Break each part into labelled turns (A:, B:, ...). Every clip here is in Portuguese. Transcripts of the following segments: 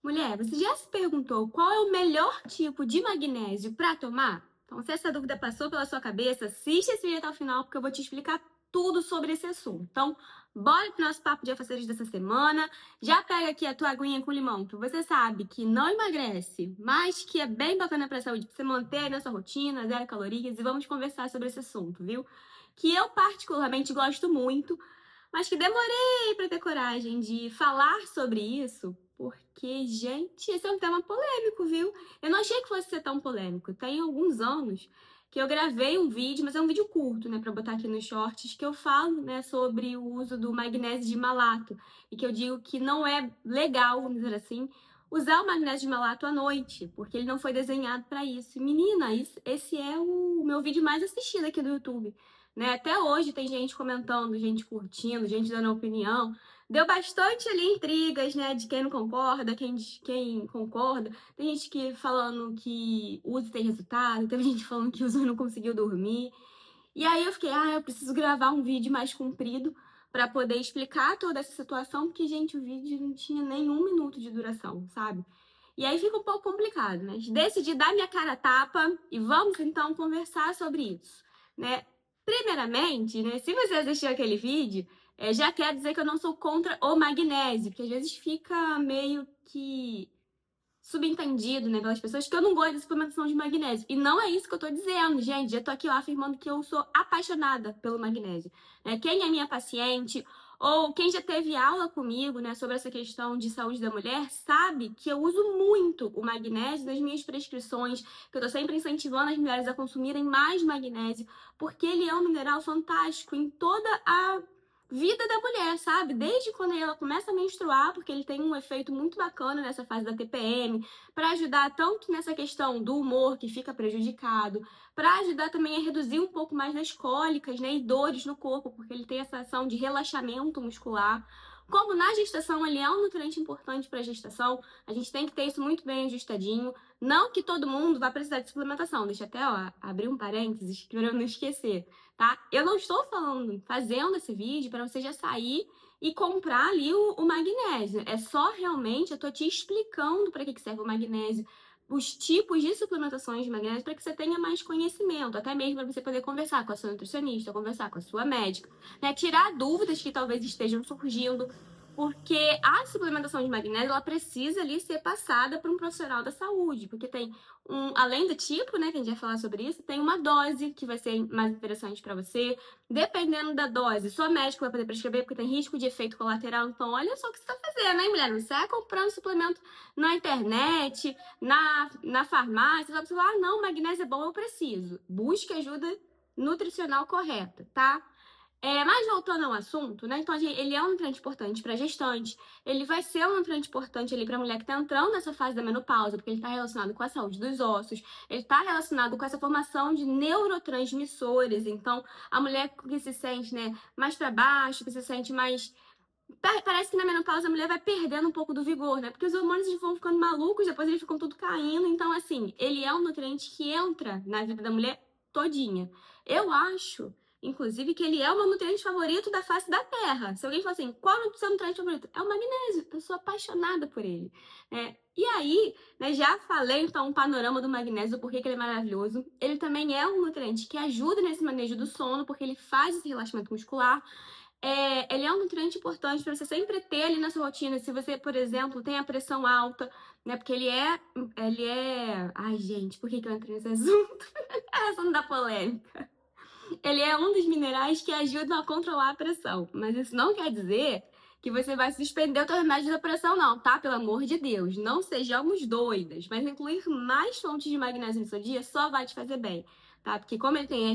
A: Mulher, você já se perguntou qual é o melhor tipo de magnésio para tomar? Então, se essa dúvida passou pela sua cabeça, assiste esse vídeo até o final porque eu vou te explicar tudo sobre esse assunto. Então, bora pro nosso papo de afazeres dessa semana. Já pega aqui a tua aguinha com limão, que você sabe que não emagrece, mas que é bem bacana para a saúde, para você manter aí na sua rotina, zero calorias, e vamos conversar sobre esse assunto, viu? Que eu particularmente gosto muito, mas que demorei para ter coragem de falar sobre isso, porque, gente, esse é um tema polêmico, viu? Eu não achei que fosse ser tão polêmico. Tem alguns anos que eu gravei um vídeo, mas é um vídeo curto, né, para botar aqui nos shorts, que eu falo, né, sobre o uso do magnésio de malato e que eu digo que não é legal, vamos dizer assim, usar o magnésio de malato à noite, porque ele não foi desenhado para isso. E, menina, esse é o meu vídeo mais assistido aqui do YouTube. Né? Até hoje tem gente comentando, gente curtindo, gente dando opinião. Deu bastante ali intrigas, né? De quem não concorda, quem concorda. Tem gente que falando que usa e tem resultado, teve gente falando que usou e não conseguiu dormir. E aí eu fiquei, eu preciso gravar um vídeo mais comprido para poder explicar toda essa situação, porque, gente, o vídeo não tinha nem 1 minuto de duração, sabe? E aí fica um pouco complicado, né? Decidi dar minha cara a tapa e vamos então conversar sobre isso, né? Primeiramente, né, se você assistiu aquele vídeo, já quer dizer que eu não sou contra o magnésio, porque às vezes fica meio que subentendido, né, pelas pessoas que eu não gosto de suplementação de magnésio. E não é isso que eu tô dizendo, gente. Já tô aqui ó, afirmando que eu sou apaixonada pelo magnésio. Quem é minha paciente ou quem já teve aula comigo, né, sobre essa questão de saúde da mulher, sabe que eu uso muito o magnésio nas minhas prescrições, que eu tô sempre incentivando as mulheres a consumirem mais magnésio, porque ele é um mineral fantástico em toda a vida da mulher, sabe? Desde quando ela começa a menstruar, porque ele tem um efeito muito bacana nessa fase da TPM, para ajudar tanto nessa questão do humor que fica prejudicado, para ajudar também a reduzir um pouco mais das cólicas, né, e dores no corpo, porque ele tem essa ação de relaxamento muscular. Como na gestação ele é um nutriente importante para a gestação, a gente tem que ter isso muito bem ajustadinho. Não que todo mundo vá precisar de suplementação. Deixa até abrir um parênteses para eu não esquecer, tá? Eu não estou fazendo esse vídeo para você já sair e comprar ali o magnésio. É só realmente eu tô te explicando para que serve o magnésio, os tipos de suplementações de magnésio, para que você tenha mais conhecimento, até mesmo para você poder conversar com a sua nutricionista, conversar com a sua médica, né? Tirar dúvidas que talvez estejam surgindo, porque a suplementação de magnésio ela precisa ali ser passada para um profissional da saúde, porque tem além do tipo, né, que a gente vai falar sobre isso, tem uma dose que vai ser mais interessante para você. Dependendo da dose, sua médica vai poder prescrever, porque tem risco de efeito colateral. Então, olha só o que você está fazendo, hein, mulher? Você vai comprando suplemento na internet, na farmácia, você vai falar, não, magnésio é bom, eu preciso. Busque ajuda nutricional correta, tá? Mas voltando ao assunto, né? Então, ele é um nutriente importante para gestante, ele vai ser um nutriente importante ali para a mulher que está entrando nessa fase da menopausa, porque ele está relacionado com a saúde dos ossos, ele está relacionado com essa formação de neurotransmissores. Então, a mulher que se sente, né, mais para baixo, que se sente mais. Parece que na menopausa a mulher vai perdendo um pouco do vigor, né? Porque os hormônios eles vão ficando malucos, depois eles ficam tudo caindo. Então, assim, ele é um nutriente que entra na vida da mulher todinha. Eu acho, inclusive, que ele é o meu nutriente favorito da face da Terra. Se alguém falar assim, qual é o seu nutriente favorito? É o magnésio. Eu sou apaixonada por ele. E aí, né, já falei, então, um panorama do magnésio, por que ele é maravilhoso. Ele também é um nutriente que ajuda nesse manejo do sono, porque ele faz esse relaxamento muscular. Ele é um nutriente importante para você sempre ter ali na sua rotina. Se você, por exemplo, tem a pressão alta, né? Porque ai, gente, por que eu entrei nesse assunto? É assunto da polêmica. Ele é um dos minerais que ajudam a controlar a pressão. Mas isso não quer dizer que você vai suspender o teu remédio da pressão, não, tá? Pelo amor de Deus. Não sejamos doidas. Mas incluir mais fontes de magnésio no seu dia só vai te fazer bem, tá? Porque como ele tem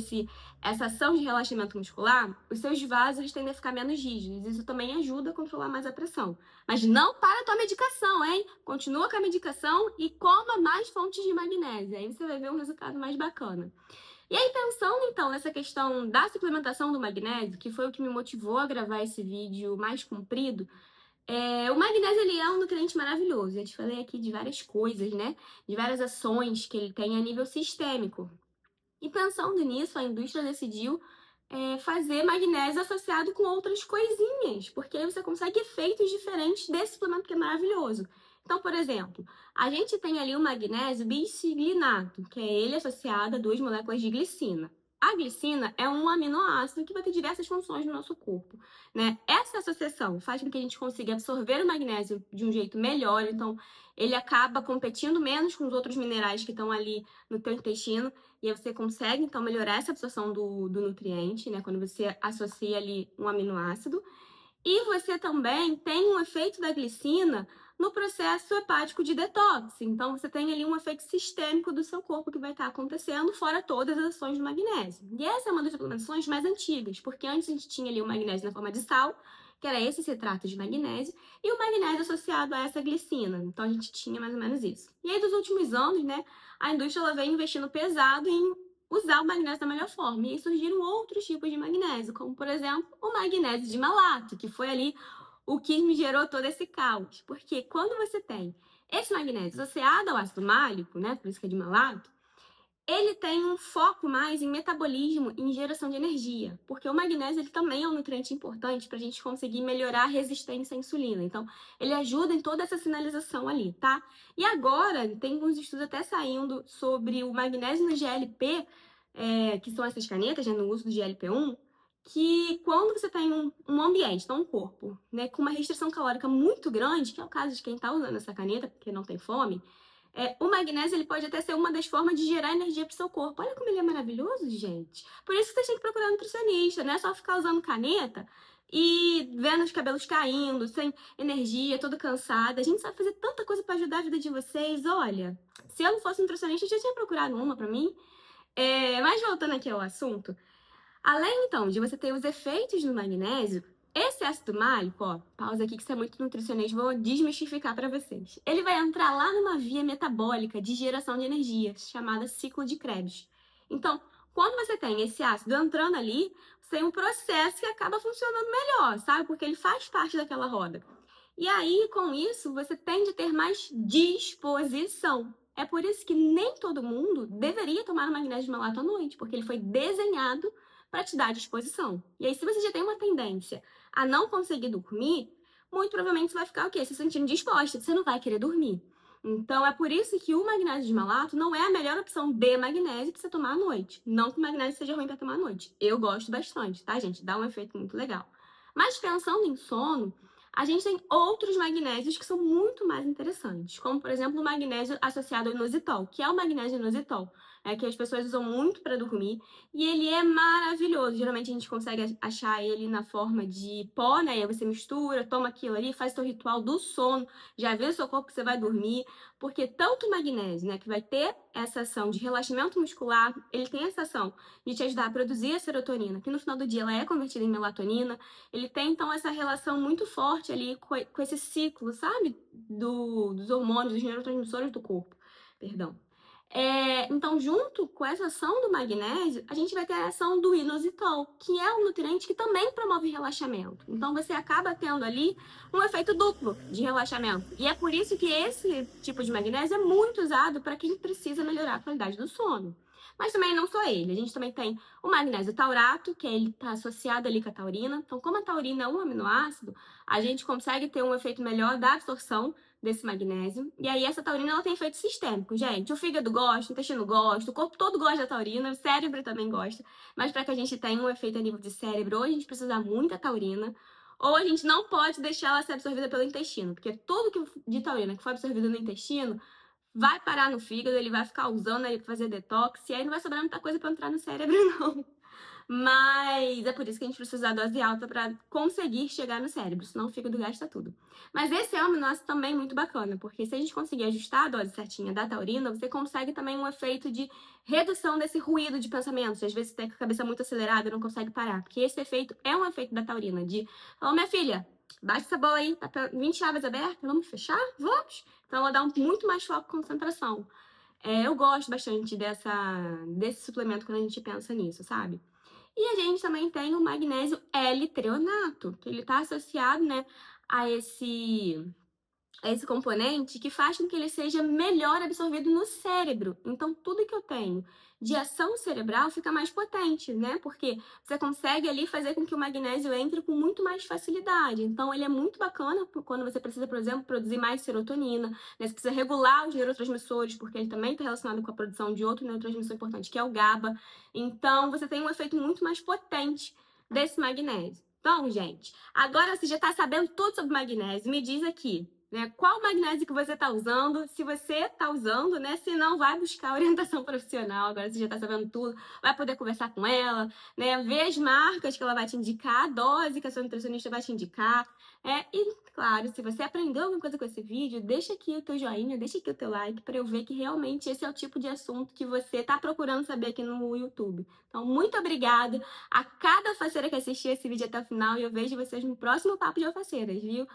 A: essa ação de relaxamento muscular, os seus vasos eles tendem a ficar menos rígidos. Isso também ajuda a controlar mais a pressão. Mas não para a tua medicação, hein? Continua com a medicação e coma mais fontes de magnésio. Aí você vai ver um resultado mais bacana. E aí, pensando então nessa questão da suplementação do magnésio, que foi o que me motivou a gravar esse vídeo mais comprido, o magnésio ele é um nutriente maravilhoso. Eu te falei aqui de várias coisas, né? De várias ações que ele tem a nível sistêmico. E pensando nisso, a indústria decidiu fazer magnésio associado com outras coisinhas, porque aí você consegue efeitos diferentes desse suplemento que é maravilhoso. Então, por exemplo, a gente tem ali o magnésio bisciglinato, que é ele associado a duas moléculas de glicina. A glicina é um aminoácido que vai ter diversas funções no nosso corpo, né? Essa associação faz com que a gente consiga absorver o magnésio de um jeito melhor, então ele acaba competindo menos com os outros minerais que estão ali no teu intestino, e aí você consegue, então, melhorar essa absorção do nutriente, né? Quando você associa ali um aminoácido. E você também tem um efeito da glicina no processo hepático de detox. Então, você tem ali um efeito sistêmico do seu corpo que vai estar acontecendo, fora todas as ações do magnésio. E essa é uma das suplementações mais antigas, porque antes a gente tinha ali o magnésio na forma de sal, que era esse citrato de magnésio, e o magnésio associado a essa glicina. Então, a gente tinha mais ou menos isso. E aí, dos últimos anos, né, a indústria ela vem investindo pesado em usar o magnésio da melhor forma. E aí surgiram outros tipos de magnésio, como, por exemplo, o magnésio de malato, que foi ali o que me gerou todo esse caos. Porque quando você tem esse magnésio associado ao ácido málico, né, por isso que é de malato, ele tem um foco mais em metabolismo e em geração de energia, porque o magnésio ele também é um nutriente importante para a gente conseguir melhorar a resistência à insulina. Então, ele ajuda em toda essa sinalização ali, tá? E agora, tem alguns estudos até saindo sobre o magnésio no GLP, que são essas canetas, né, no uso do GLP-1, que quando você tem um ambiente, então um corpo, né, com uma restrição calórica muito grande, que é o caso de quem está usando essa caneta porque não tem fome, o magnésio ele pode até ser uma das formas de gerar energia para o seu corpo. Olha como ele é maravilhoso, gente. Por isso que você tem que procurar nutricionista, não é só ficar usando caneta e vendo os cabelos caindo, sem energia, todo cansada. A gente sabe fazer tanta coisa para ajudar a vida de vocês. Olha, se eu não fosse nutricionista, eu já tinha procurado uma para mim. Mas voltando aqui ao assunto, além então de você ter os efeitos do magnésio, esse ácido málico, ó, pausa aqui que isso é muito nutricionista, vou desmistificar para vocês. Ele vai entrar lá numa via metabólica de geração de energia, chamada ciclo de Krebs. Então, quando você tem esse ácido entrando ali, você tem um processo que acaba funcionando melhor, sabe? Porque ele faz parte daquela roda. E aí, com isso, você tende a ter mais disposição. É por isso que nem todo mundo deveria tomar o magnésio de malato à noite, porque ele foi desenhado para te dar disposição. E aí, se você já tem uma tendência a não conseguir dormir, muito provavelmente você vai ficar o quê? Se sentindo disposta, você não vai querer dormir. Então, é por isso que o magnésio de malato não é a melhor opção de magnésio para você tomar à noite. Não que o magnésio seja ruim para tomar à noite. Eu gosto bastante, tá, gente? Dá um efeito muito legal. Mas pensando em sono, a gente tem outros magnésios que são muito mais interessantes, como, por exemplo, o magnésio associado ao inositol, que é o magnésio inositol, que as pessoas usam muito para dormir, e ele é maravilhoso. Geralmente a gente consegue achar ele na forma de pó, né? E aí você mistura, toma aquilo ali, faz seu ritual do sono, já vê o seu corpo que você vai dormir, porque tanto o magnésio, né, que vai ter essa ação de relaxamento muscular, ele tem essa ação de te ajudar a produzir a serotonina, que no final do dia ela é convertida em melatonina. Ele tem, então, essa relação muito forte ali com esse ciclo, sabe? Dos hormônios, dos neurotransmissores do corpo. Perdão. Então, junto com essa ação do magnésio, a gente vai ter a ação do inositol, que é um nutriente que também promove relaxamento. Então, você acaba tendo ali um efeito duplo de relaxamento. E é por isso que esse tipo de magnésio é muito usado para quem precisa melhorar a qualidade do sono. Mas também não só ele, a gente também tem o magnésio taurato, que ele está associado ali com a taurina. Então, como a taurina é um aminoácido, a gente consegue ter um efeito melhor da absorção desse magnésio. E aí, essa taurina ela tem efeito sistêmico, gente. O fígado gosta, o intestino gosta, o corpo todo gosta da taurina, o cérebro também gosta. Mas para que a gente tenha um efeito a nível de cérebro, ou a gente precisa usar muita taurina, ou a gente não pode deixar ela ser absorvida pelo intestino, porque tudo de taurina que for absorvido no intestino vai parar no fígado, ele vai ficar usando aí pra fazer detox, e aí não vai sobrar muita coisa pra entrar no cérebro, não. Mas é por isso que a gente precisa da dose alta para conseguir chegar no cérebro, senão o fígado gasta tudo. Mas esse é um aminoácido também muito bacana, porque se a gente conseguir ajustar a dose certinha da taurina, você consegue também um efeito de redução desse ruído de pensamentos. Às vezes você tem a cabeça muito acelerada e não consegue parar, porque esse efeito é um efeito da taurina, de, ô minha filha, baixa essa bola aí, tá 20 chaves abertas, vamos fechar? Vamos! Então ela dá muito mais foco e concentração. Eu gosto bastante desse suplemento quando a gente pensa nisso, sabe? E a gente também tem o magnésio L-treonato, que ele está associado, né, a esse esse componente que faz com que ele seja melhor absorvido no cérebro. Então, tudo que eu tenho de ação cerebral fica mais potente, né? Porque você consegue ali fazer com que o magnésio entre com muito mais facilidade. Então, ele é muito bacana quando você precisa, por exemplo, produzir mais serotonina, né? Você precisa regular os neurotransmissores, porque ele também está relacionado com a produção de outro neurotransmissor importante, que é o GABA. Então, você tem um efeito muito mais potente desse magnésio. Então, gente, agora você já está sabendo tudo sobre magnésio. Me diz aqui, né? Qual magnésio que você está usando? Se você está usando, né? Se não, vai buscar orientação profissional. Agora você já está sabendo tudo, vai poder conversar com ela, né? Ver as marcas que ela vai te indicar, a dose que a sua nutricionista vai te indicar. E, claro, se você aprendeu alguma coisa com esse vídeo, deixa aqui o teu joinha, deixa aqui o teu like para eu ver que realmente esse é o tipo de assunto que você está procurando saber aqui no YouTube. Então, muito obrigada a cada alfaceira que assistiu esse vídeo até o final e eu vejo vocês no próximo Papo de Alfaceiras, viu?